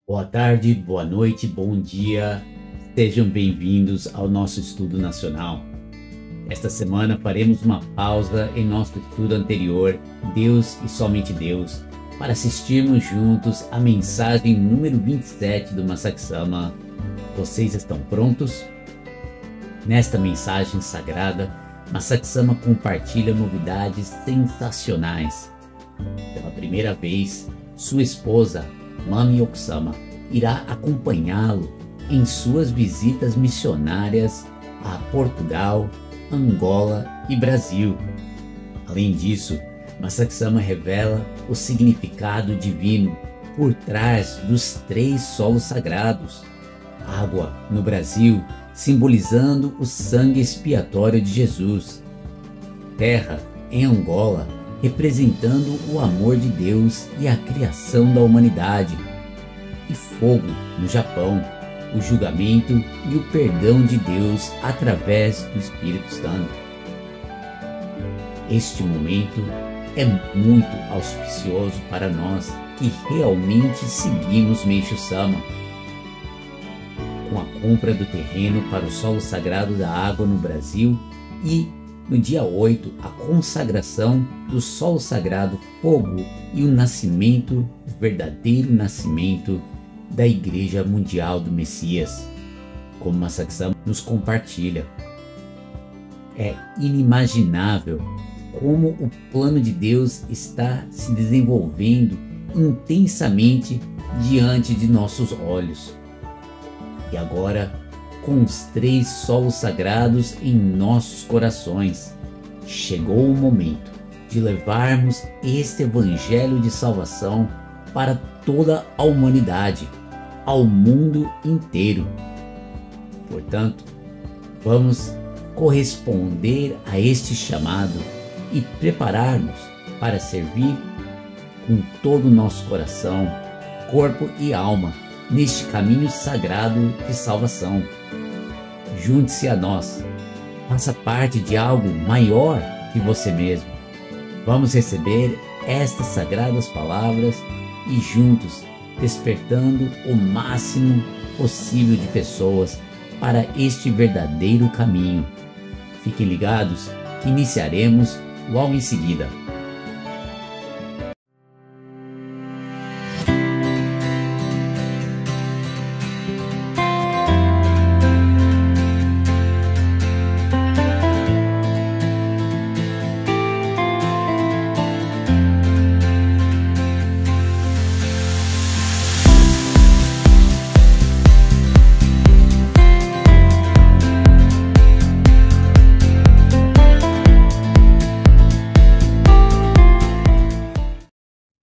Boa tarde, boa noite, bom dia. Sejam bem-vindos ao nosso estudo nacional. Esta semana faremos uma pausa em nosso estudo anterior, Deus e somente Deus, para assistirmos juntos a mensagem número 27 do Masaki Sama. Vocês estão prontos? Nesta mensagem sagrada, Masaki Sama compartilha novidades sensacionais. Pela primeira vez, sua esposa, Mami Okusama, irá acompanhá-lo em suas visitas missionárias a Portugal, Angola e Brasil. Além disso, Masaki Sama revela o significado divino por trás dos 3 solos sagrados. Água no Brasil, simbolizando o sangue expiatório de Jesus. Terra em Angola, representando o amor de Deus e a criação da humanidade. E fogo no Japão, o julgamento e o perdão de Deus através do Espírito Santo. Este momento é muito auspicioso para nós que realmente seguimos Meishu Sama. Com a compra do terreno para o solo sagrado da água no Brasil e no dia 8, a consagração do solo sagrado fogo e o nascimento, o verdadeiro nascimento da Igreja Mundial do Messias, como Masaki Sama nos compartilha. É inimaginável como o plano de Deus está se desenvolvendo intensamente diante de nossos olhos. E agora, com os 3 solos sagrados em nossos corações, chegou o momento de levarmos este evangelho de salvação para toda a humanidade, ao mundo inteiro. Portanto, vamos corresponder a este chamado e prepararmos para servir com todo o nosso coração, corpo e alma neste caminho sagrado de salvação. Junte-se a nós, faça parte de algo maior que você mesmo. Vamos receber estas sagradas palavras e juntos despertando o máximo possível de pessoas para este verdadeiro caminho. Fiquem ligados que iniciaremos logo em seguida.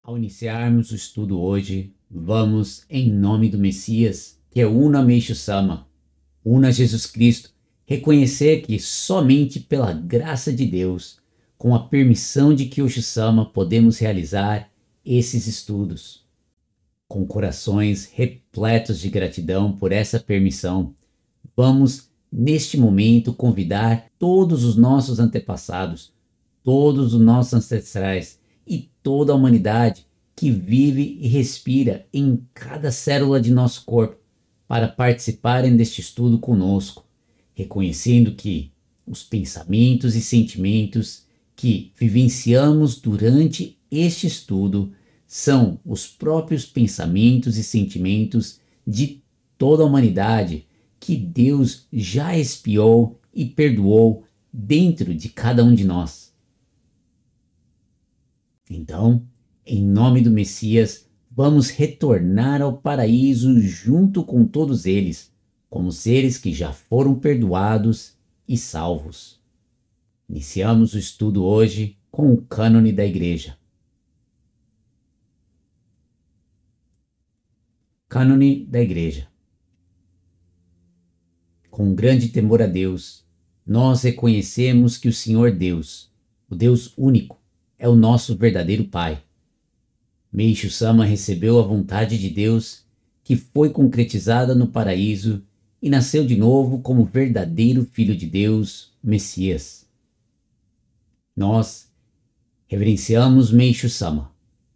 Ao iniciarmos o estudo hoje, vamos, em nome do Messias, que é Una Meishu Sama, Una Jesus Cristo, reconhecer que somente pela graça de Deus, com a permissão de Kyosho Sama, podemos realizar esses estudos. Com corações repletos de gratidão por essa permissão, vamos, neste momento, convidar todos os nossos antepassados, todos os nossos ancestrais, e toda a humanidade que vive e respira em cada célula de nosso corpo para participarem deste estudo conosco, reconhecendo que os pensamentos e sentimentos que vivenciamos durante este estudo são os próprios pensamentos e sentimentos de toda a humanidade que Deus já expiou e perdoou dentro de cada um de nós. Então, em nome do Messias, vamos retornar ao paraíso junto com todos eles, como seres que já foram perdoados e salvos. Iniciamos o estudo hoje com o cânone da Igreja. Cânone da Igreja. Com grande temor a Deus, nós reconhecemos que o Senhor Deus, o Deus único, é o nosso verdadeiro Pai. Meishu Sama recebeu a vontade de Deus, que foi concretizada no paraíso e nasceu de novo como verdadeiro Filho de Deus, Messias. Nós reverenciamos Meishu Sama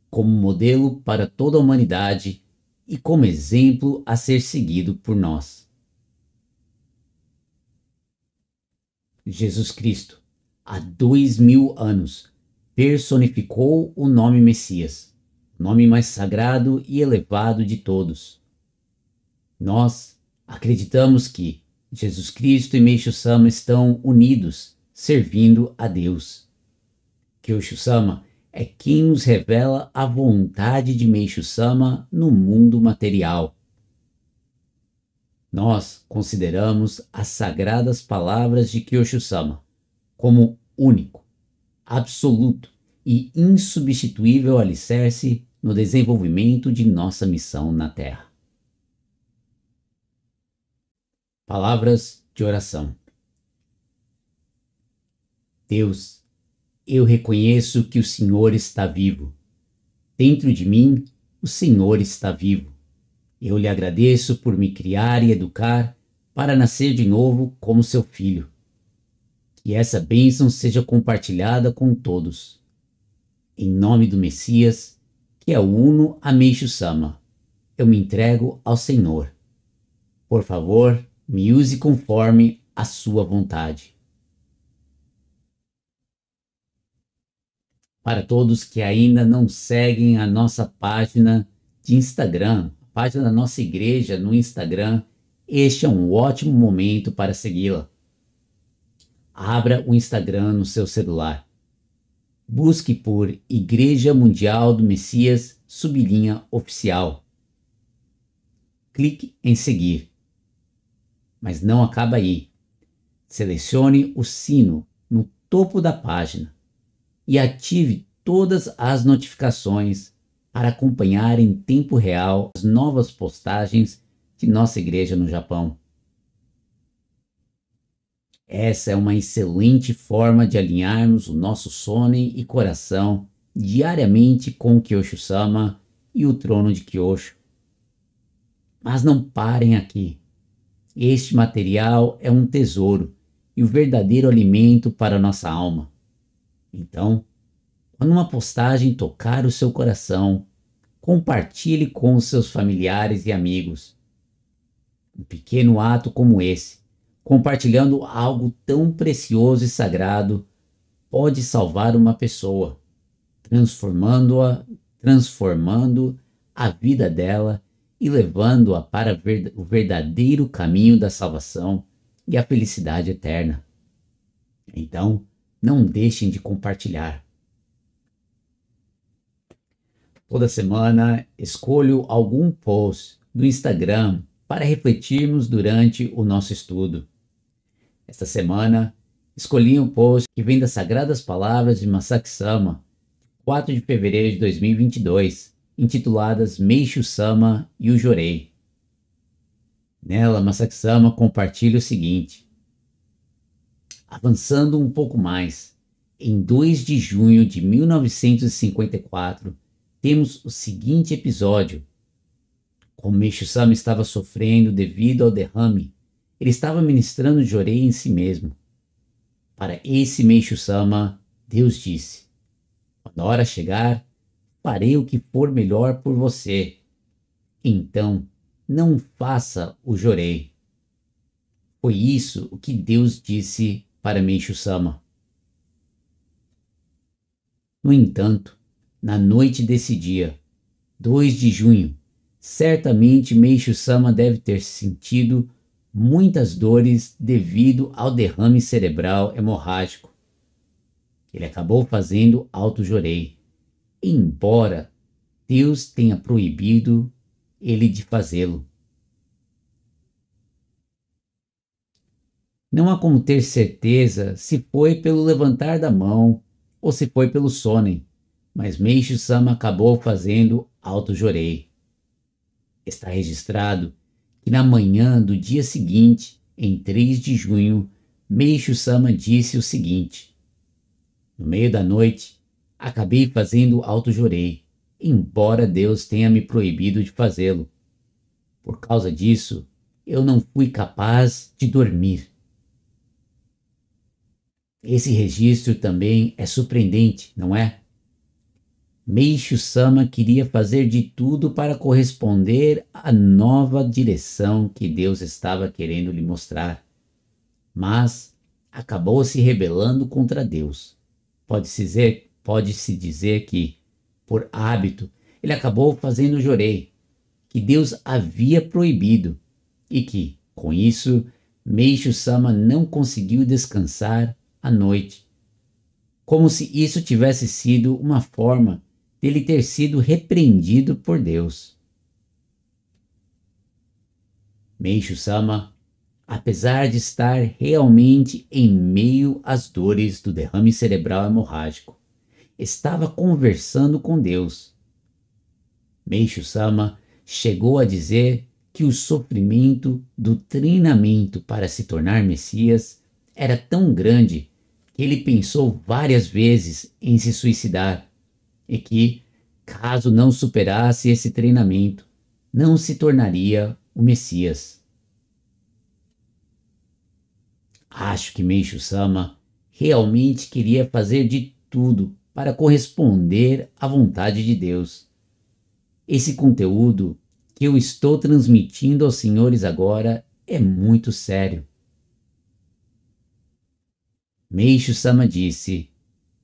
como modelo para toda a humanidade e como exemplo a ser seguido por nós. Jesus Cristo, há 2000 anos, personificou o nome Messias, o nome mais sagrado e elevado de todos. Nós acreditamos que Jesus Cristo e Meishu Sama estão unidos, servindo a Deus. Kyosho Sama é quem nos revela a vontade de Meishu Sama no mundo material. Nós consideramos as sagradas palavras de Kyosho Sama como único, absoluto e insubstituível alicerce no desenvolvimento de nossa missão na Terra. Palavras de oração. Deus, eu reconheço que o Senhor está vivo. Dentro de mim, o Senhor está vivo. Eu lhe agradeço por me criar e educar para nascer de novo como seu filho. Que essa bênção seja compartilhada com todos. Em nome do Messias, que é o Uno a Meishu Sama, eu me entrego ao Senhor. Por favor, me use conforme a sua vontade. Para todos que ainda não seguem a nossa página de Instagram, a página da nossa igreja no Instagram, este é um ótimo momento para segui-la. Abra o Instagram no seu celular. Busque por Igreja Mundial do Messias _oficial. Clique em seguir. Mas não acaba aí. Selecione o sino no topo da página e ative todas as notificações para acompanhar em tempo real as novas postagens de nossa igreja no Japão. Essa é uma excelente forma de alinharmos o nosso sono e coração diariamente com Kyosho Sama e o trono de Kyosho. Mas não parem aqui. Este material é um tesouro e o verdadeiro alimento para a nossa alma. Então, quando uma postagem tocar o seu coração, compartilhe com os seus familiares e amigos. Um pequeno ato como esse, compartilhando algo tão precioso e sagrado, pode salvar uma pessoa, transformando a vida dela e levando-a para o verdadeiro caminho da salvação e a felicidade eterna. Então, não deixem de compartilhar. Toda semana escolho algum post do Instagram para refletirmos durante o nosso estudo. Esta semana, escolhi um post que vem das Sagradas Palavras de Masaki Sama, 4 de fevereiro de 2022, intituladas Meishu Sama e o Jorei. Nela, Masaki Sama compartilha o seguinte: avançando um pouco mais, em 2 de junho de 1954, temos o seguinte episódio. Como Meishu Sama estava sofrendo devido ao derrame, ele estava ministrando Jorei em si mesmo. Para esse Meishu Sama, Deus disse: quando a hora chegar, farei o que for melhor por você. Então, não faça o Jorei. Foi isso o que Deus disse para Meishu Sama. No entanto, na noite desse dia, 2 de junho, certamente Meishu Sama deve ter sentido muitas dores devido ao derrame cerebral hemorrágico. Ele acabou fazendo auto-jorei, embora Deus tenha proibido ele de fazê-lo. Não há como ter certeza se foi pelo levantar da mão ou se foi pelo sonem, mas Meishu Sama acabou fazendo auto-jorei. Está registrado que na manhã do dia seguinte, em 3 de junho, Meishu Sama disse o seguinte: no meio da noite, acabei fazendo auto-jorei, embora Deus tenha me proibido de fazê-lo. Por causa disso, eu não fui capaz de dormir. Esse registro também é surpreendente, não é? Meishu Sama queria fazer de tudo para corresponder à nova direção que Deus estava querendo lhe mostrar, mas acabou se rebelando contra Deus. Pode-se dizer que, por hábito, ele acabou fazendo o jorei, que Deus havia proibido, e que, com isso, Meishu Sama não conseguiu descansar à noite, como se isso tivesse sido uma forma dele ter sido repreendido por Deus. Meishu Sama, apesar de estar realmente em meio às dores do derrame cerebral hemorrágico, estava conversando com Deus. Meishu Sama chegou a dizer que o sofrimento do treinamento para se tornar Messias era tão grande que ele pensou várias vezes em se suicidar e que, caso não superasse esse treinamento, não se tornaria o Messias. Acho que Meishu Sama realmente queria fazer de tudo para corresponder à vontade de Deus. Esse conteúdo que eu estou transmitindo aos senhores agora é muito sério. Meishu Sama disse: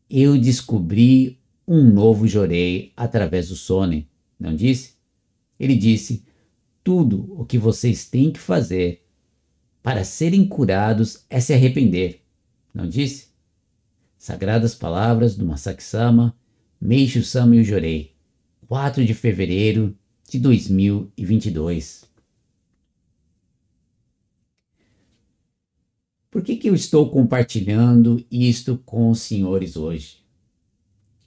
eu descobri um novo jorei através do Sonen, não disse? Ele disse: tudo o que vocês têm que fazer para serem curados é se arrepender, não disse? Sagradas palavras do Masaki Sama, Meishu Sama e o Jorei, 4 de fevereiro de 2022. Por que eu estou compartilhando isto com os senhores hoje?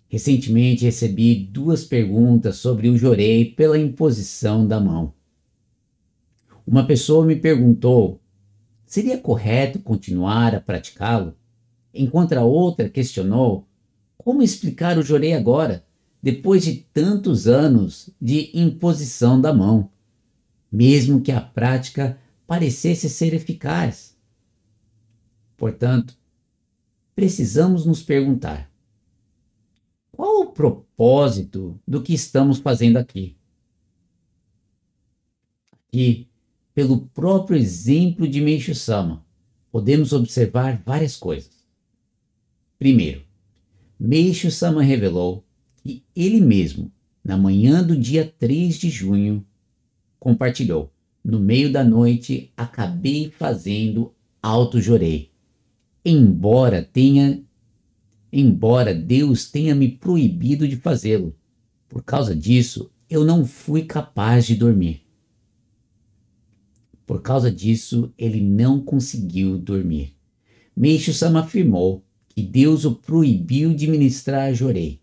Recentemente recebi 2 perguntas sobre o jorei pela imposição da mão. Uma pessoa me perguntou: seria correto continuar a praticá-lo? Enquanto a outra questionou: como explicar o jorei agora, depois de tantos anos de imposição da mão, mesmo que a prática parecesse ser eficaz? Portanto, precisamos nos perguntar: qual o propósito do que estamos fazendo aqui? Aqui, pelo próprio exemplo de Meishu Sama, podemos observar várias coisas. Primeiro, Meishu Sama revelou que ele mesmo, na manhã do dia 3 de junho, compartilhou: no meio da noite acabei fazendo auto-jorei. Embora Deus tenha me proibido de fazê-lo. Por causa disso, eu não fui capaz de dormir. Por causa disso, ele não conseguiu dormir. Meishu Sama afirmou que Deus o proibiu de ministrar jorei.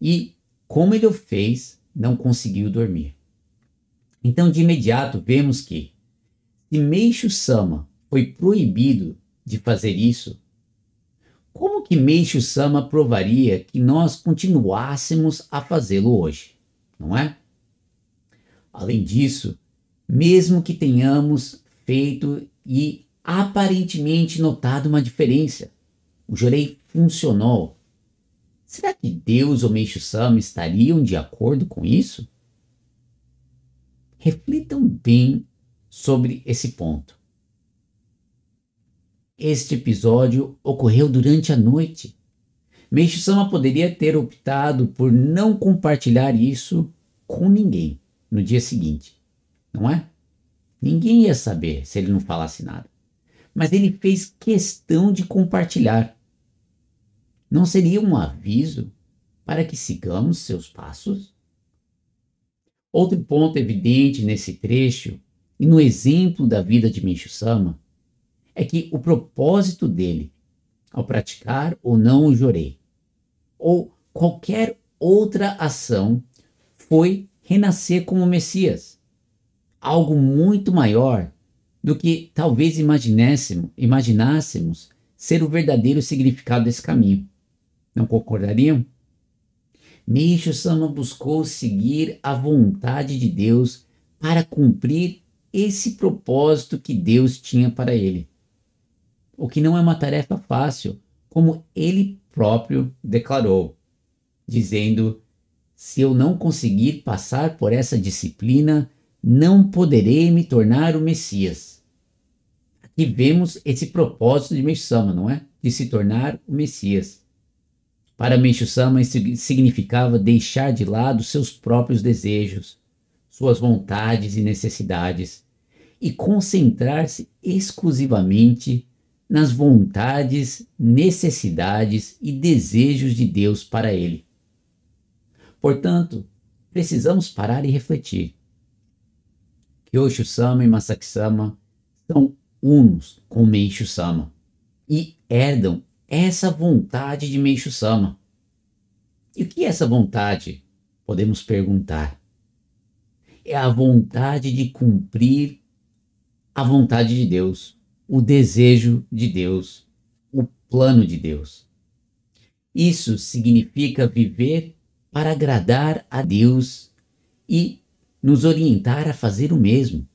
E, como ele o fez, não conseguiu dormir. Então, de imediato, vemos que, se Meishu Sama foi proibido de fazer isso, como que Meishu Sama provaria que nós continuássemos a fazê-lo hoje, não é? Além disso, mesmo que tenhamos feito e aparentemente notado uma diferença, o jorei funcionou. Será que Deus ou Meishu Sama estariam de acordo com isso? Reflitam bem sobre esse ponto. Este episódio ocorreu durante a noite. Meishu Sama poderia ter optado por não compartilhar isso com ninguém no dia seguinte, não é? Ninguém ia saber se ele não falasse nada. Mas ele fez questão de compartilhar. Não seria um aviso para que sigamos seus passos? Outro ponto evidente nesse trecho e no exemplo da vida de Meishu Sama é que o propósito dele, ao praticar ou não o jorei, ou qualquer outra ação, foi renascer como Messias. Algo muito maior do que talvez imaginássemos ser o verdadeiro significado desse caminho. Não concordariam? Meishu Sama buscou seguir a vontade de Deus para cumprir esse propósito que Deus tinha para ele. O que não é uma tarefa fácil, como ele próprio declarou, dizendo: Se eu não conseguir passar por essa disciplina, não poderei me tornar o Messias. Aqui vemos esse propósito de Meishu Sama, não é? De se tornar o Messias. Para Meishu Sama, isso significava deixar de lado seus próprios desejos, suas vontades e necessidades, e concentrar-se exclusivamente nas vontades, necessidades e desejos de Deus para ele. Portanto, precisamos parar e refletir. Kyosho Sama e Masaki Sama são unos com Meishu Sama e herdam essa vontade de Meishu Sama. E o que é essa vontade? Podemos perguntar. É a vontade de cumprir a vontade de Deus, o desejo de Deus, o plano de Deus. Isso significa viver para agradar a Deus e nos orientar a fazer o mesmo.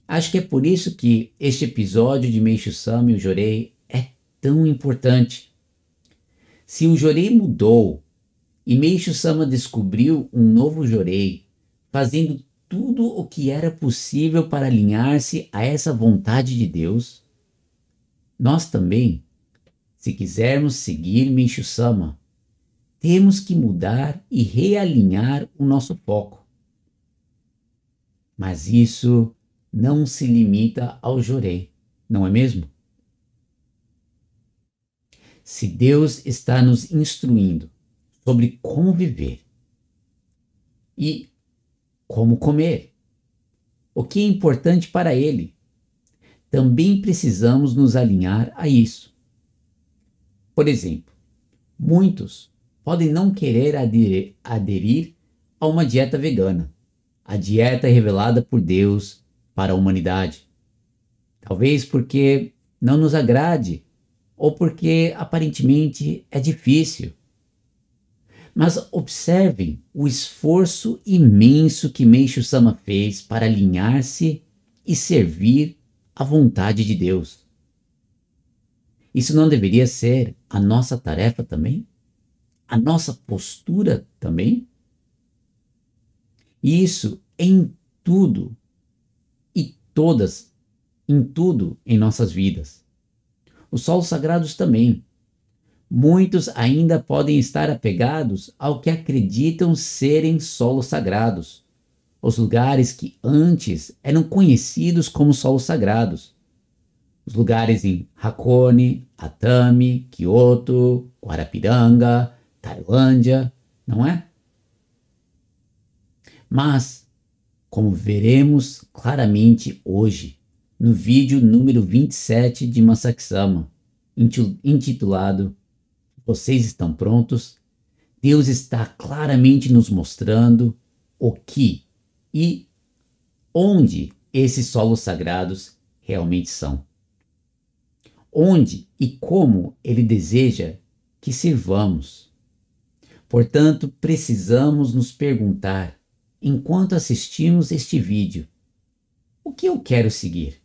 Acho que é por isso que este episódio de Meishu Sama e o Jorei é tão importante. Se o Jorei mudou e Meishu Sama descobriu um novo Jorei, fazendo tudo o que era possível para alinhar-se a essa vontade de Deus, nós também, se quisermos seguir Meishu Sama, temos que mudar e realinhar o nosso foco. Mas isso não se limita ao Jorei, não é mesmo? Se Deus está nos instruindo sobre como viver e como comer, o que é importante para Ele, também precisamos nos alinhar a isso. Por exemplo, muitos podem não querer aderir a uma dieta vegana, a dieta revelada por Deus para a humanidade. Talvez porque não nos agrade ou porque aparentemente é difícil. Mas observem o esforço imenso que Meishu Sama fez para alinhar-se e servir à vontade de Deus. Isso não deveria ser a nossa tarefa também? A nossa postura também? Isso em tudo e todas, em tudo em nossas vidas. Os solos sagrados também. Muitos ainda podem estar apegados ao que acreditam serem solos sagrados, os lugares que antes eram conhecidos como solos sagrados. Os lugares em Hakone, Atami, Kyoto, Guarapiranga, Tailândia, não é? Mas, como veremos claramente hoje, no vídeo número 27 de Masaki Sama, intitulado Vocês estão prontos? Deus está claramente nos mostrando o que e onde esses solos sagrados realmente são. Onde e como Ele deseja que sirvamos. Portanto, precisamos nos perguntar, enquanto assistimos este vídeo, o que eu quero seguir?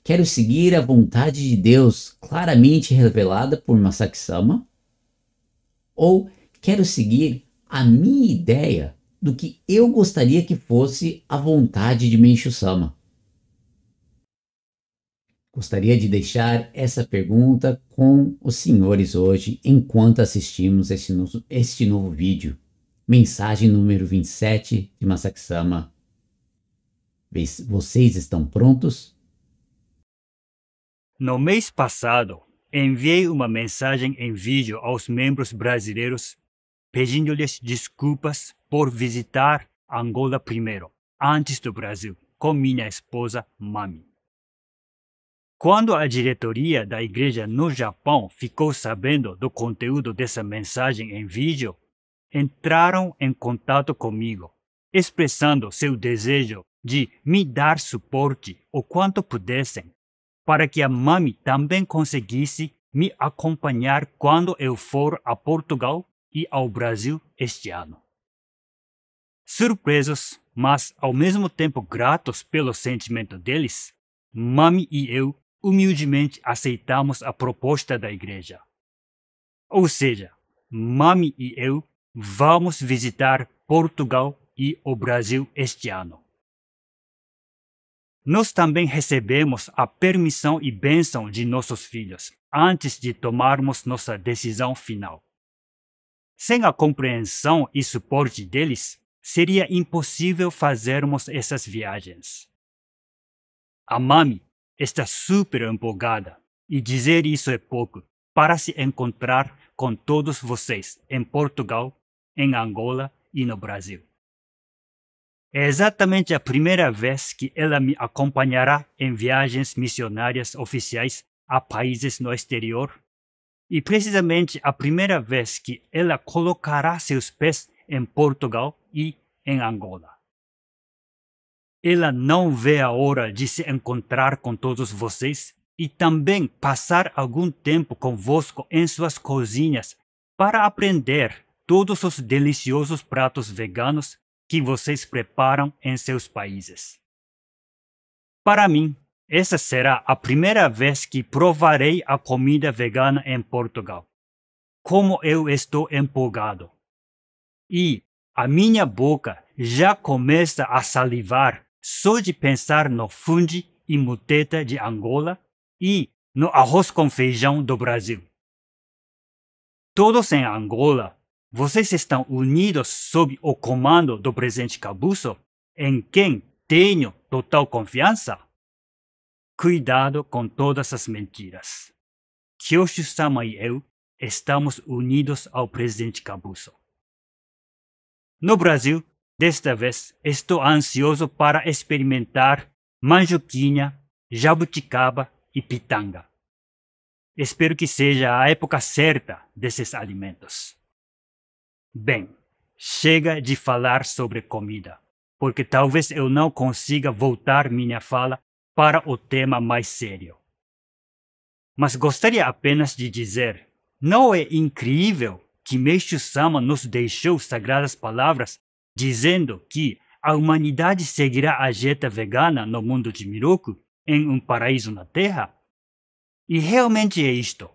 Quero seguir a vontade de Deus claramente revelada por Masaki Sama? Ou quero seguir a minha ideia do que eu gostaria que fosse a vontade de Meishu Sama? Gostaria de deixar essa pergunta com os senhores hoje, enquanto assistimos este novo vídeo. Mensagem número 27 de Masaki Sama. Vocês estão prontos? No mês passado, enviei uma mensagem em vídeo aos membros brasileiros pedindo-lhes desculpas por visitar Angola primeiro, antes do Brasil, com minha esposa Mami. Quando a diretoria da igreja no Japão ficou sabendo do conteúdo dessa mensagem em vídeo, entraram em contato comigo, expressando seu desejo de me dar suporte o quanto pudessem, para que a Mami também conseguisse me acompanhar quando eu for a Portugal e ao Brasil este ano. Surpresos, mas ao mesmo tempo gratos pelo sentimento deles, Mami e eu humildemente aceitamos a proposta da igreja. Ou seja, Mami e eu vamos visitar Portugal e o Brasil este ano. Nós também recebemos a permissão e bênção de nossos filhos antes de tomarmos nossa decisão final. Sem a compreensão e suporte deles, seria impossível fazermos essas viagens. A mami está super empolgada, e dizer isso é pouco, para se encontrar com todos vocês em Portugal, em Angola e no Brasil. É exatamente a primeira vez que ela me acompanhará em viagens missionárias oficiais a países no exterior e precisamente a primeira vez que ela colocará seus pés em Portugal e em Angola. Ela não vê a hora de se encontrar com todos vocês e também passar algum tempo convosco em suas cozinhas para aprender todos os deliciosos pratos veganos que vocês preparam em seus países. Para mim, essa será a primeira vez que provarei a comida vegana em Portugal. Como eu estou empolgado! E a minha boca já começa a salivar só de pensar no fundi e muteta de Angola e no arroz com feijão do Brasil. Todos em Angola, vocês estão unidos sob o comando do presidente Kabuso, em quem tenho total confiança? Cuidado com todas as mentiras. Kyoshu-sama e eu estamos unidos ao presidente Kabuso. No Brasil, desta vez, estou ansioso para experimentar manjuquinha, jabuticaba e pitanga. Espero que seja a época certa desses alimentos. Bem, chega de falar sobre comida, porque talvez eu não consiga voltar minha fala para o tema mais sério. Mas gostaria apenas de dizer, não é incrível que Meishu-sama nos deixou sagradas palavras dizendo que a humanidade seguirá a dieta vegana no mundo de Miroku, em um paraíso na Terra? E realmente é isto.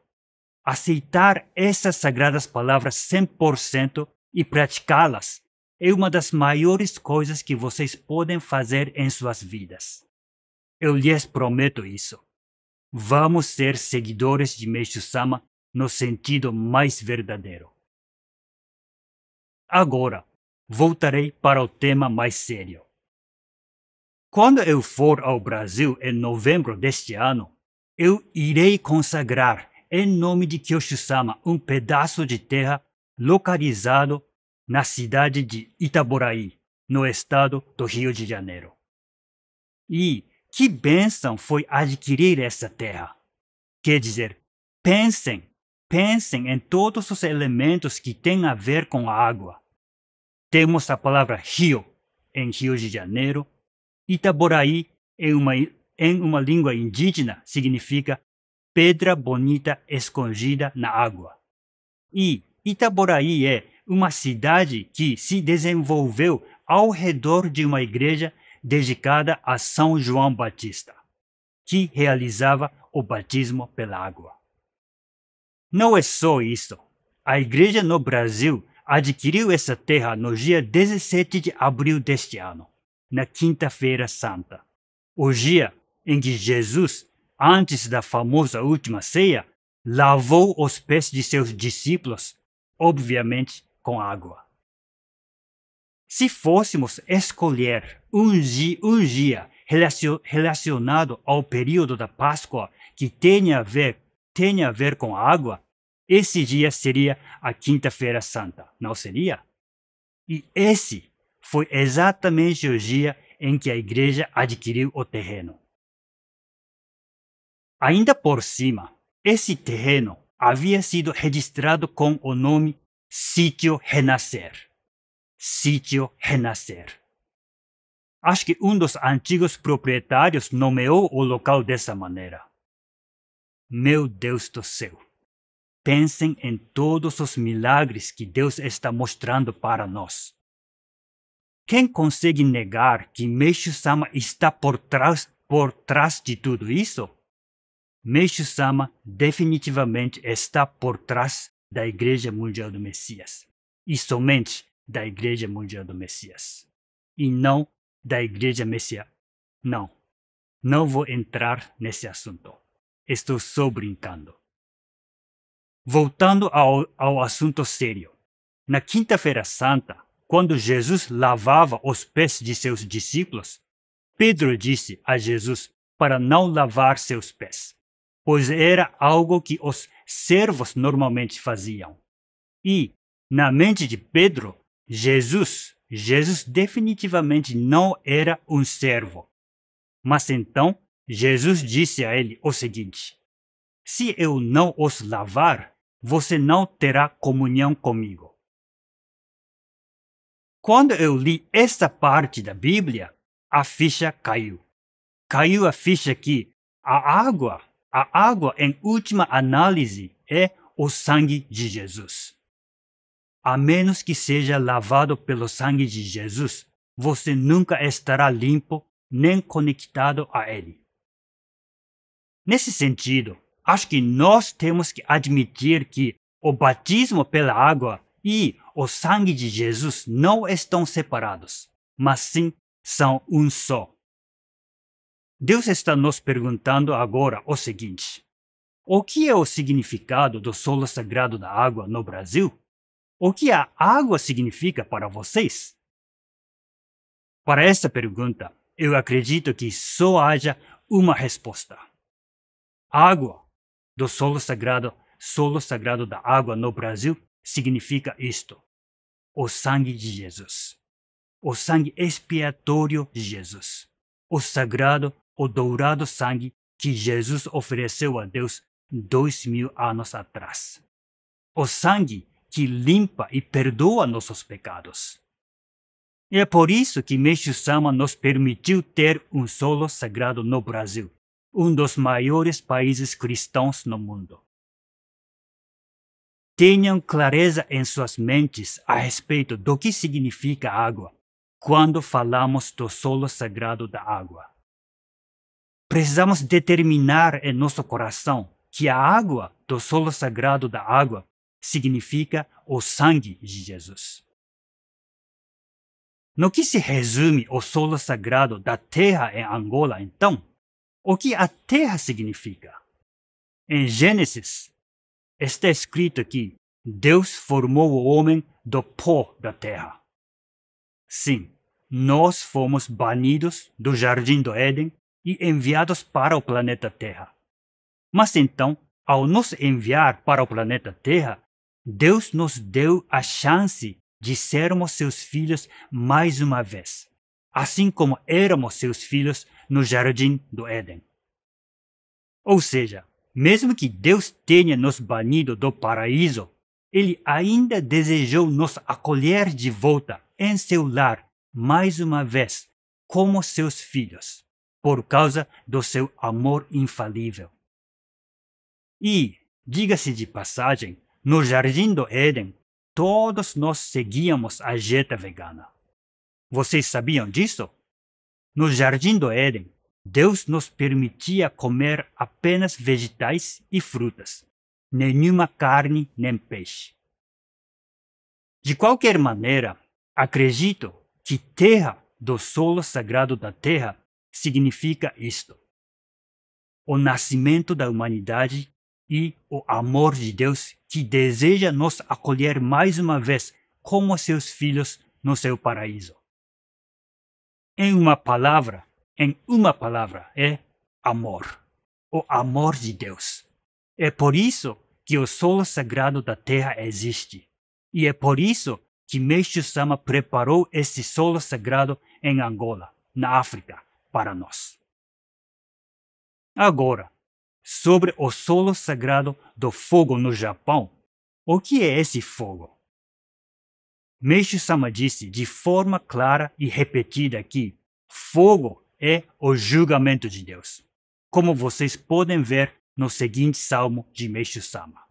Aceitar essas sagradas palavras 100% e praticá-las é uma das maiores coisas que vocês podem fazer em suas vidas. Eu lhes prometo isso. Vamos ser seguidores de Meishu-sama no sentido mais verdadeiro. Agora, voltarei para o tema mais sério. Quando eu for ao Brasil em novembro deste ano, eu irei consagrar em nome de Kyoshu-sama um pedaço de terra localizado na cidade de Itaboraí, no estado do Rio de Janeiro. E que bênção foi adquirir essa terra! Quer dizer, pensem em todos os elementos que têm a ver com a água. Temos a palavra rio em Rio de Janeiro. Itaboraí em uma língua indígena significa pedra bonita escondida na água. E Itaboraí é uma cidade que se desenvolveu ao redor de uma igreja dedicada a São João Batista, que realizava o batismo pela água. Não é só isso. A igreja no Brasil adquiriu essa terra no dia 17 de abril deste ano, na Quinta-feira Santa, o dia em que Jesus, antes da famosa última ceia, lavou os pés de seus discípulos, obviamente com água. Se fôssemos escolher um dia relacionado ao período da Páscoa que tenha a ver com água, esse dia seria a Quinta-feira Santa, não seria? E esse foi exatamente o dia em que a igreja adquiriu o terreno. Ainda por cima, esse terreno havia sido registrado com o nome Sítio Renascer. Sítio Renascer. Acho que um dos antigos proprietários nomeou o local dessa maneira. Meu Deus do céu! Pensem em todos os milagres que Deus está mostrando para nós. Quem consegue negar que Meishu-sama está por trás de tudo isso? Meishu-sama definitivamente está por trás da Igreja Mundial do Messias. e somente da Igreja Mundial do Messias, e não da Igreja Messiânica. Não vou entrar nesse assunto. Estou só brincando. Voltando ao assunto sério. Na Quinta-feira Santa, quando Jesus lavava os pés de seus discípulos, Pedro disse a Jesus para não lavar seus pés, pois era algo que os servos normalmente faziam. E, na mente de Pedro, Jesus definitivamente não era um servo. Mas então, Jesus disse a ele o seguinte: se eu não os lavar, você não terá comunhão comigo. Quando eu li esta parte da Bíblia, a ficha caiu. Caiu a ficha que a água, em última análise, é o sangue de Jesus. A menos que seja lavado pelo sangue de Jesus, você nunca estará limpo nem conectado a Ele. Nesse sentido, acho que nós temos que admitir que o batismo pela água e o sangue de Jesus não estão separados, mas sim são um só. Deus está nos perguntando agora o seguinte: o que é o significado do solo sagrado da água no Brasil? O que a água significa para vocês? Para esta pergunta, eu acredito que só haja uma resposta. Água do solo sagrado da água no Brasil significa isto: o sangue de Jesus, o sangue expiatório de Jesus, o sagrado, o dourado sangue que Jesus ofereceu a Deus 2000 anos atrás. O sangue que limpa e perdoa nossos pecados. E é por isso que Meishu Sama nos permitiu ter um solo sagrado no Brasil, um dos maiores países cristãos no mundo. Tenham clareza em suas mentes a respeito do que significa água quando falamos do solo sagrado da água. Precisamos determinar em nosso coração que a água do solo sagrado da água significa o sangue de Jesus. No que se resume o solo sagrado da terra em Angola, então? O que a terra significa? Em Gênesis, está escrito que Deus formou o homem do pó da terra. Sim, nós fomos banidos do Jardim do Éden e enviados para o planeta Terra. Mas então, ao nos enviar para o planeta Terra, Deus nos deu a chance de sermos seus filhos mais uma vez, assim como éramos seus filhos no Jardim do Éden. Ou seja, mesmo que Deus tenha nos banido do paraíso, Ele ainda desejou nos acolher de volta em seu lar mais uma vez, como seus filhos, por causa do seu amor infalível. E, diga-se de passagem, no Jardim do Éden, todos nós seguíamos a dieta vegana. Vocês sabiam disso? No Jardim do Éden, Deus nos permitia comer apenas vegetais e frutas, nenhuma carne nem peixe. De qualquer maneira, acredito que terra do solo sagrado da terra significa isto: o nascimento da humanidade e o amor de Deus que deseja nos acolher mais uma vez como seus filhos no seu paraíso. Em uma palavra, é amor. O amor de Deus. É por isso que o solo sagrado da terra existe. E é por isso que Meishu Sama preparou esse solo sagrado em Angola, na África, para nós. Agora, sobre o solo sagrado do fogo no Japão, o que é esse fogo? Meishu Sama disse de forma clara e repetida que fogo é o julgamento de Deus, como vocês podem ver no seguinte salmo de Meishu Sama.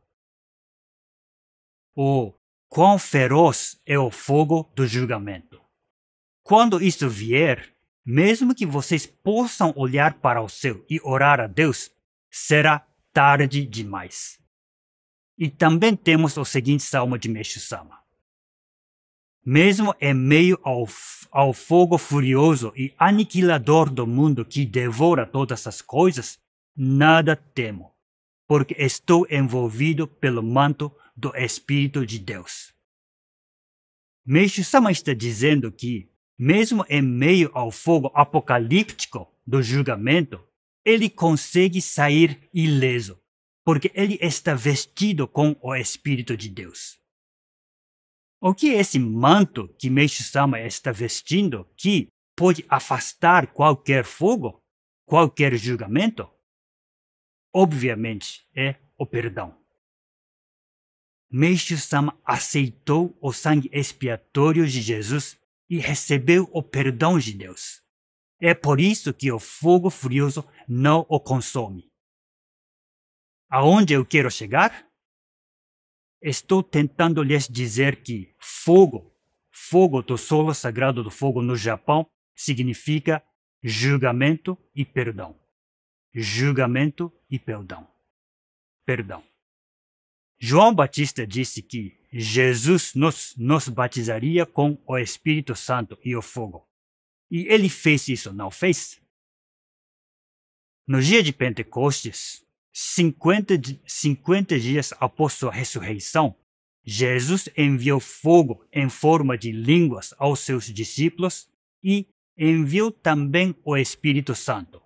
Oh, quão feroz é o fogo do julgamento! Quando isso vier, mesmo que vocês possam olhar para o céu e orar a Deus, será tarde demais. E também temos o seguinte salmo de Meishu Sama. Mesmo em meio ao fogo furioso e aniquilador do mundo que devora todas as coisas, nada temo, porque estou envolvido pelo manto do Espírito de Deus. Meishu-sama está dizendo que, mesmo em meio ao fogo apocalíptico do julgamento, ele consegue sair ileso, porque ele está vestido com o Espírito de Deus. O que é esse manto que Meishu-sama está vestindo que pode afastar qualquer fogo, qualquer julgamento? Obviamente, é o perdão. Meishu-sama aceitou o sangue expiatório de Jesus e recebeu o perdão de Deus. É por isso que o fogo furioso não o consome. Aonde eu quero chegar? Estou tentando lhes dizer que fogo do solo sagrado do fogo no Japão significa julgamento e perdão. Julgamento e perdão. Perdão. João Batista disse que Jesus nos batizaria com o Espírito Santo e o fogo. E ele fez isso, não fez? No dia de Pentecostes, 50 dias após sua ressurreição, Jesus enviou fogo em forma de línguas aos seus discípulos e enviou também o Espírito Santo.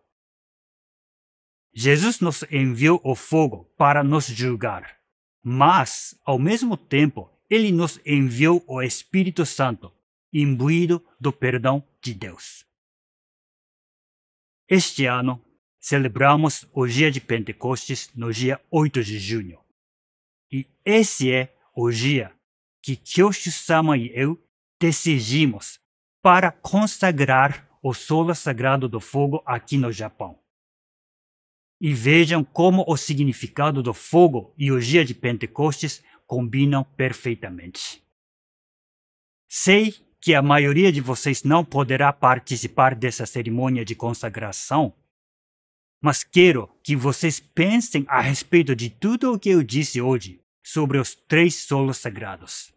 Jesus nos enviou o fogo para nos julgar, mas, ao mesmo tempo, ele nos enviou o Espírito Santo, imbuído do perdão de Deus. Este ano, celebramos o dia de Pentecostes no dia 8 de junho. E esse é o dia que Kyoshu-sama e eu decidimos para consagrar o solo sagrado do fogo aqui no Japão. E vejam como o significado do fogo e o dia de Pentecostes combinam perfeitamente. Sei que a maioria de vocês não poderá participar dessa cerimônia de consagração, mas quero que vocês pensem a respeito de tudo o que eu disse hoje sobre os 3 solos sagrados.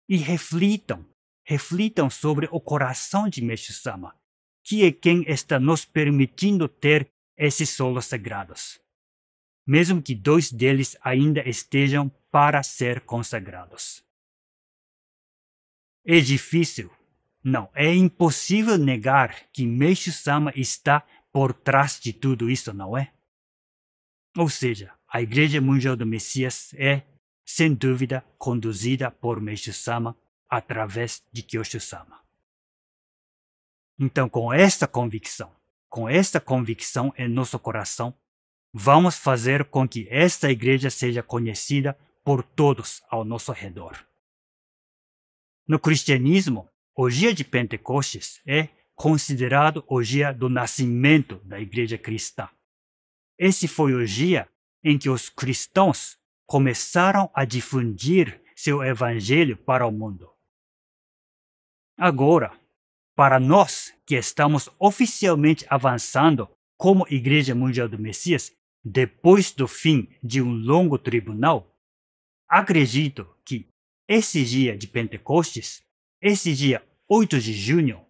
E reflitam sobre o coração de Meishu-sama, que é quem está nos permitindo ter esses solos sagrados, mesmo que 2 deles ainda estejam para ser consagrados. É difícil, não, é impossível negar que Meishu-sama está por trás de tudo isso, não é? Ou seja, a Igreja Mundial do Messias é, sem dúvida, conduzida por Meishu-sama através de Kyoshu-sama. Então, com esta convicção em nosso coração, vamos fazer com que esta igreja seja conhecida por todos ao nosso redor. No cristianismo, o dia de Pentecostes é considerado o dia do nascimento da igreja cristã. Esse foi o dia em que os cristãos começaram a difundir seu evangelho para o mundo. Agora, para nós que estamos oficialmente avançando como Igreja Mundial do Messias, depois do fim de um longo tribunal, acredito que esse dia de Pentecostes, esse dia 8 de junho,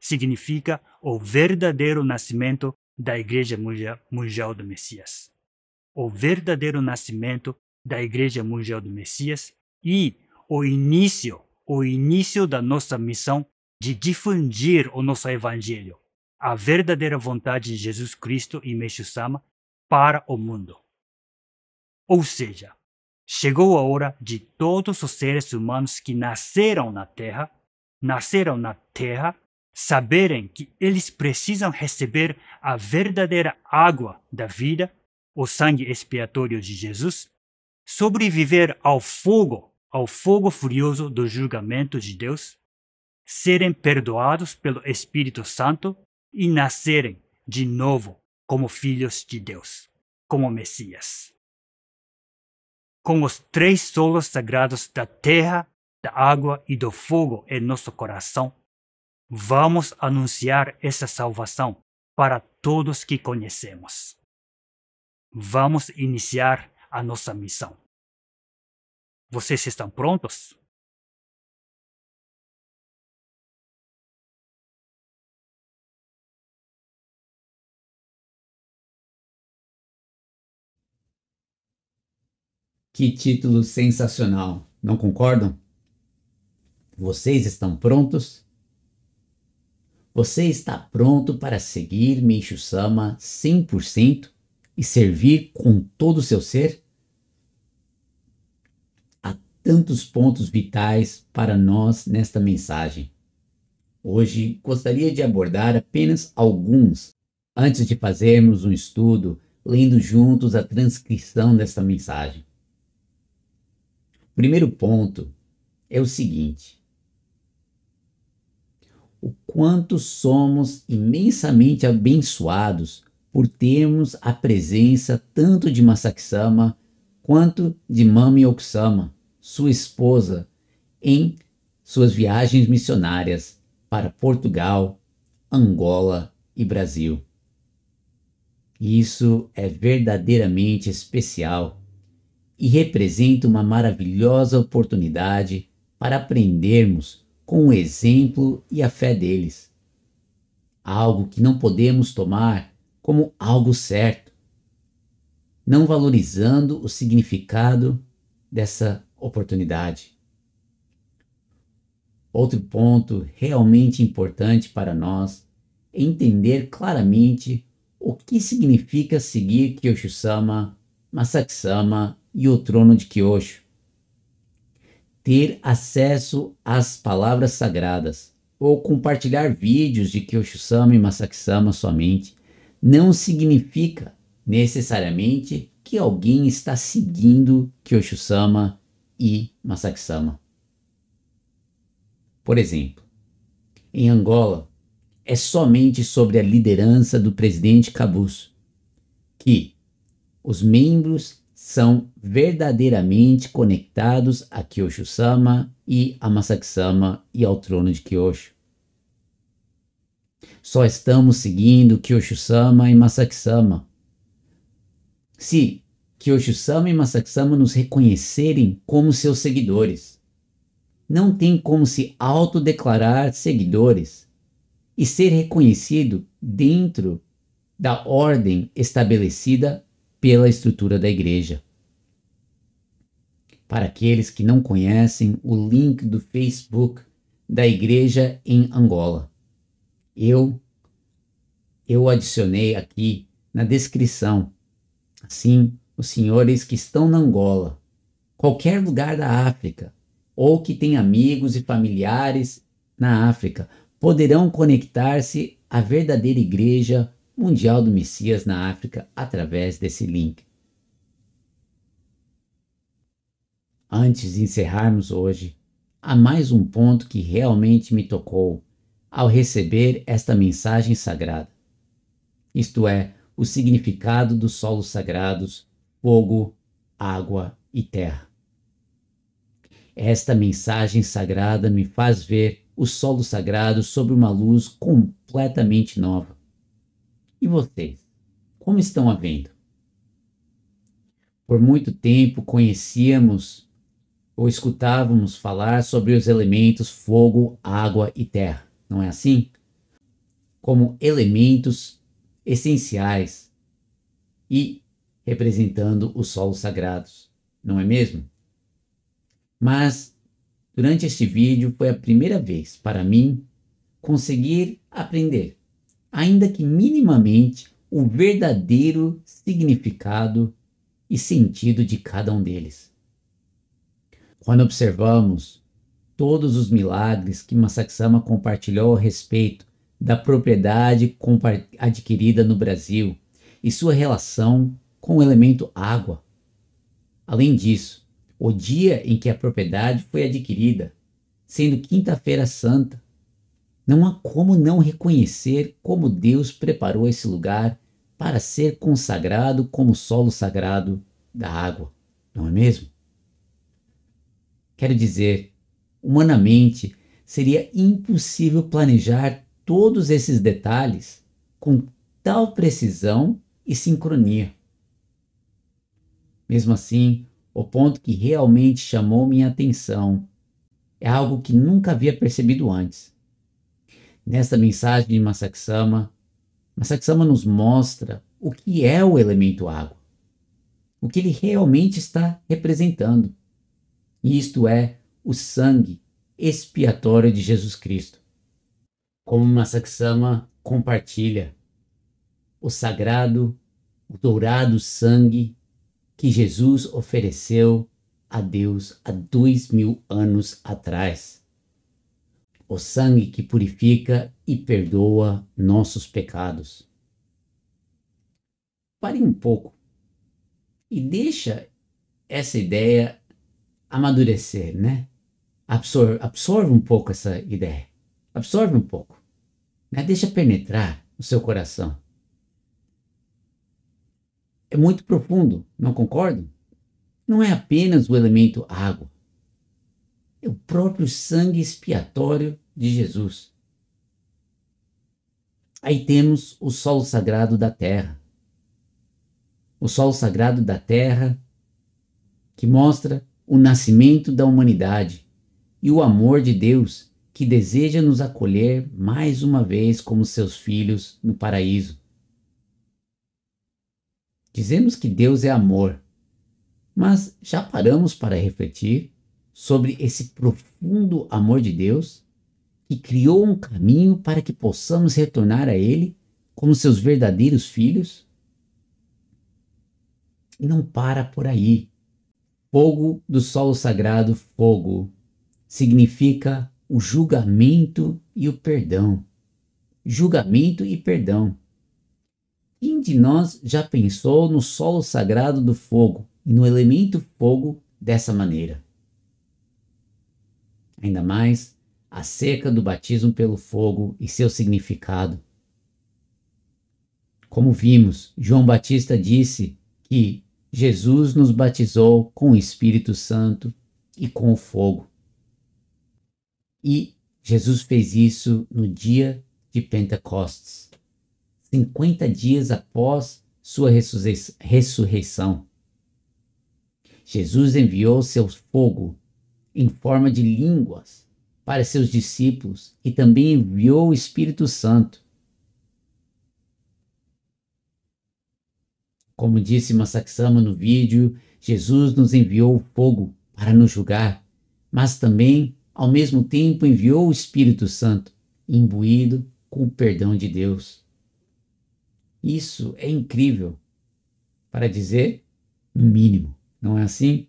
significa o verdadeiro nascimento da Igreja Mundial do Messias. O verdadeiro nascimento da Igreja Mundial do Messias e o início da nossa missão de difundir o nosso Evangelho, a verdadeira vontade de Jesus Cristo e Meishu-sama para o mundo. Ou seja, chegou a hora de todos os seres humanos que nasceram na Terra, saberem que eles precisam receber a verdadeira água da vida, o sangue expiatório de Jesus, sobreviver ao fogo furioso do julgamento de Deus, serem perdoados pelo Espírito Santo e nascerem de novo como filhos de Deus, como Messias. Com os 3 solos sagrados da terra, da água e do fogo em nosso coração, vamos anunciar essa salvação para todos que conhecemos. Vamos iniciar a nossa missão. Vocês estão prontos? Que título sensacional, não concordam? Vocês estão prontos? Você está pronto para seguir Meishu Sama 100% e servir com todo o seu ser? Há tantos pontos vitais para nós nesta mensagem. Hoje gostaria de abordar apenas alguns antes de fazermos um estudo, lendo juntos a transcrição desta mensagem. O primeiro ponto é o seguinte: o quanto somos imensamente abençoados por termos a presença tanto de Masaki Sama quanto de Mami Okusama, sua esposa, em suas viagens missionárias para Portugal, Angola e Brasil. Isso é verdadeiramente especial e representa uma maravilhosa oportunidade para aprendermos com o exemplo e a fé deles. Algo que não podemos tomar como algo certo, não valorizando o significado dessa oportunidade. Outro ponto realmente importante para nós é entender claramente o que significa seguir Kyosho-sama, Masaki-sama e o trono de Kyosho. Ter acesso às palavras sagradas ou compartilhar vídeos de Kyosho-sama e Masaki-sama somente não significa necessariamente que alguém está seguindo Kyosho-sama e Masaki-sama. Por exemplo, em Angola, é somente sobre a liderança do presidente Kabuso que os membros são verdadeiramente conectados a Kyosho-sama e a Masaki-sama e ao trono de Kyosho. Só estamos seguindo Kyosho-sama e Masaki-sama se Kyosho-sama e Masaki-sama nos reconhecerem como seus seguidores. Não tem como se autodeclarar seguidores e ser reconhecido dentro da ordem estabelecida pela estrutura da igreja. Para aqueles que não conhecem o link do Facebook da igreja em Angola, eu adicionei aqui na descrição. Assim, os senhores que estão na Angola, qualquer lugar da África, ou que têm amigos e familiares na África, poderão conectar-se à verdadeira Igreja Mundial do Messias na África através desse link. Antes de encerrarmos hoje, há mais um ponto que realmente me tocou ao receber esta mensagem sagrada. Isto é, o significado dos solos sagrados, fogo, água e terra. Esta mensagem sagrada me faz ver o solo sagrado sob uma luz completamente nova. E vocês, como estão a vendo? Por muito tempo conhecíamos ou escutávamos falar sobre os elementos fogo, água e terra, não é assim? Como elementos essenciais e representando os solos sagrados, não é mesmo? Mas durante este vídeo foi a primeira vez para mim conseguir aprender, ainda que minimamente, o verdadeiro significado e sentido de cada um deles. Quando observamos todos os milagres que Masaki-sama compartilhou a respeito da propriedade adquirida no Brasil e sua relação com o elemento água. Além disso, o dia em que a propriedade foi adquirida, sendo Quinta-feira Santa, não há como não reconhecer como Deus preparou esse lugar para ser consagrado como solo sagrado da água, não é mesmo? Quero dizer, humanamente, seria impossível planejar todos esses detalhes com tal precisão e sincronia. Mesmo assim, o ponto que realmente chamou minha atenção é algo que nunca havia percebido antes. Nesta mensagem de Masaki-sama, Masaki-sama nos mostra o que é o elemento água. o que ele realmente está representando. E isto é o sangue expiatório de Jesus Cristo. Como Masaki Sama compartilha, o sagrado, o dourado sangue que Jesus ofereceu a Deus há 2000 anos atrás. O sangue que purifica e perdoa nossos pecados. Pare um pouco e deixa essa ideia amadurecer, né? Absorve um pouco essa ideia. Absorve um pouco. Né? Deixa penetrar no seu coração. É muito profundo, não concordam? Não é apenas o elemento água. É o próprio sangue expiatório de Jesus. Aí temos o solo sagrado da terra. O solo sagrado da terra que mostra o nascimento da humanidade e o amor de Deus que deseja nos acolher mais uma vez como seus filhos no paraíso. Dizemos que Deus é amor, mas já paramos para refletir sobre esse profundo amor de Deus que criou um caminho para que possamos retornar a Ele como seus verdadeiros filhos? E não para por aí. Fogo do solo sagrado, fogo, significa o julgamento e o perdão. Julgamento e perdão. Quem de nós já pensou no solo sagrado do fogo e no elemento fogo dessa maneira? Ainda mais acerca do batismo pelo fogo e seu significado. Como vimos, João Batista disse que Jesus nos batizou com o Espírito Santo e com o fogo. E Jesus fez isso no dia de Pentecostes, 50 dias após sua ressurreição. Jesus enviou seu fogo em forma de línguas para seus discípulos e também enviou o Espírito Santo. Como disse Masaki Sama no vídeo, Jesus nos enviou o fogo para nos julgar, mas também, ao mesmo tempo, enviou o Espírito Santo, imbuído com o perdão de Deus. Isso é incrível, para dizer no mínimo, não é assim?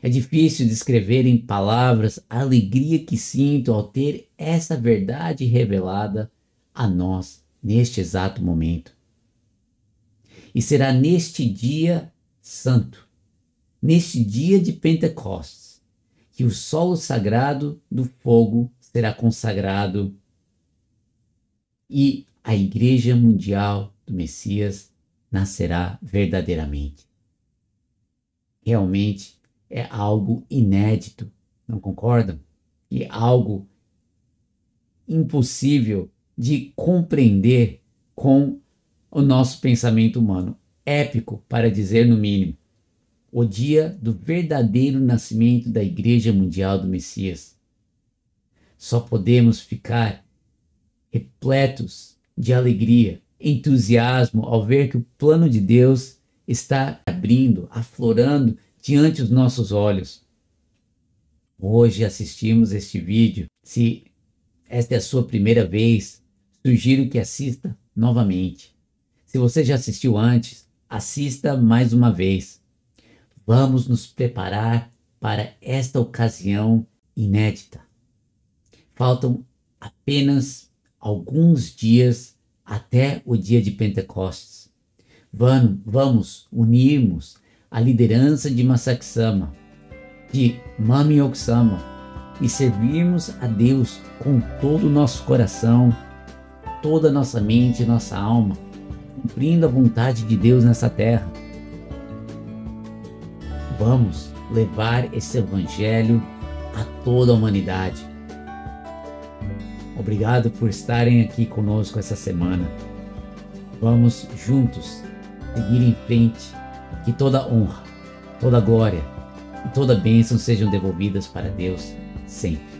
É difícil descrever em palavras a alegria que sinto ao ter essa verdade revelada a nós neste exato momento. E será neste dia santo, neste dia de Pentecostes, que o solo sagrado do fogo será consagrado e a Igreja Mundial do Messias nascerá verdadeiramente. Realmente é algo inédito, não concordam? E algo impossível de compreender com o nosso pensamento humano. Épico, para dizer no mínimo. O dia do verdadeiro nascimento da Igreja Mundial do Messias. Só podemos ficar repletos de alegria, entusiasmo ao ver que o plano de Deus está abrindo, aflorando diante dos nossos olhos. Hoje assistimos este vídeo. Se esta é a sua primeira vez, sugiro que assista novamente. Se você já assistiu antes, assista mais uma vez. Vamos nos preparar para esta ocasião inédita. Faltam apenas alguns dias até o dia de Pentecostes. Vamos unirmos a liderança de Masaki Sama, de Mami Okusama, e servirmos a Deus com todo o nosso coração, toda a nossa mente e nossa alma, cumprindo a vontade de Deus nessa terra. Vamos levar esse evangelho a toda a humanidade. Obrigado por estarem aqui conosco essa semana. Vamos juntos seguir em frente. Que toda honra, toda glória e toda bênção sejam devolvidas para Deus sempre.